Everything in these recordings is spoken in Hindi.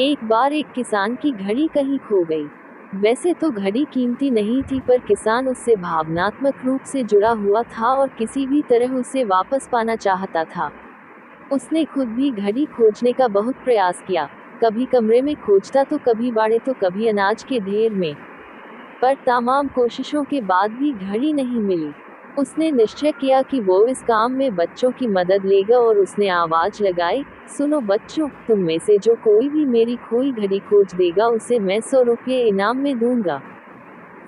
एक बार एक किसान की घड़ी कहीं खो गई। वैसे तो घड़ी कीमती नहीं थी, पर किसान उससे भावनात्मक रूप से जुड़ा हुआ था और किसी भी तरह उसे वापस पाना चाहता था। उसने खुद भी घड़ी खोजने का बहुत प्रयास किया। कभी कमरे में खोजता, तो कभी बाड़े, तो कभी अनाज के ढेर में। पर तमाम कोशिशों के बाद भी घड़ी नहीं मिली। उसने निश्चय किया कि वो इस काम में बच्चों की मदद लेगा और उसने आवाज लगाई, सुनो बच्चों, तुम में से जो कोई भी मेरी खोई घड़ी खोज देगा उसे मैं 100 रुपये इनाम में दूंगा।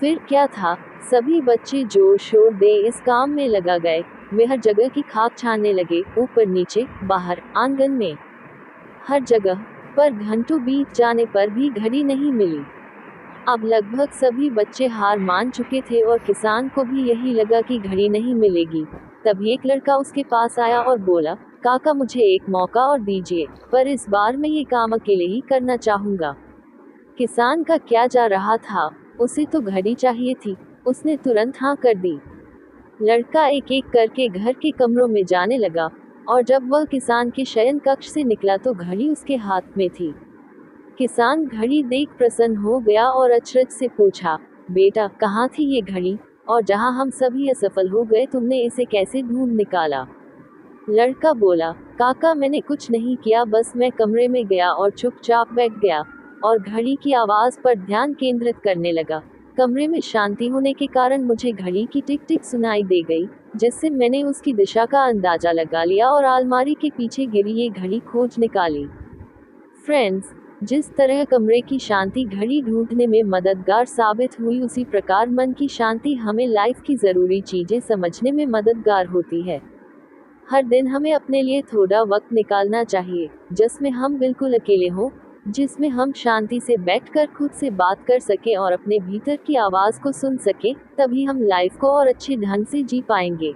फिर क्या था, सभी बच्चे जोर शोर दे इस काम में लगा गए। वे हर जगह की खाक छानने लगे, ऊपर नीचे, बाहर, आंगन में, हर जगह। पर घंटों बीत जाने पर भी घड़ी नहीं मिली। अब लगभग सभी बच्चे हार मान चुके थे और किसान को भी यही लगा कि घड़ी नहीं मिलेगी। तभी एक लड़का उसके पास आया और बोला, काका मुझे एक मौका और दीजिए, पर इस बार मैं ये काम अकेले ही करना चाहूंगा। किसान का क्या जा रहा था, उसे तो घड़ी चाहिए थी। उसने तुरंत हाँ कर दी। लड़का एक एक करके घर के कमरों में जाने लगा, और जब वह किसान के शयन कक्ष से निकला तो घड़ी उसके हाथ में थी। किसान घड़ी देख प्रसन्न हो गया और अचरज से पूछा, बेटा कहाँ थी ये घड़ी, और जहाँ हम सभी असफल हो गए तुमने इसे कैसे ढूंढ निकाला। लड़का बोला, काका मैंने कुछ नहीं किया, बस मैं कमरे में गया और चुपचाप बैठ गया और घड़ी की आवाज पर ध्यान केंद्रित करने लगा। कमरे में शांति होने के कारण मुझे घड़ी की टिक टिक सुनाई दे गई, जिससे मैंने उसकी दिशा का अंदाजा लगा लिया और अलमारी के पीछे गिरी ये घड़ी खोज निकाली। फ्रेंड्स, जिस तरह कमरे की शांति घड़ी ढूंढने में मददगार साबित हुई, उसी प्रकार मन की शांति हमें लाइफ की ज़रूरी चीज़ें समझने में मददगार होती है। हर दिन हमें अपने लिए थोड़ा वक्त निकालना चाहिए, जिसमें हम बिल्कुल अकेले हों, जिसमें हम शांति से बैठकर खुद से बात कर सकें और अपने भीतर की आवाज़ को सुन सकें। तभी हम लाइफ को और अच्छे ढंग से जी पाएंगे।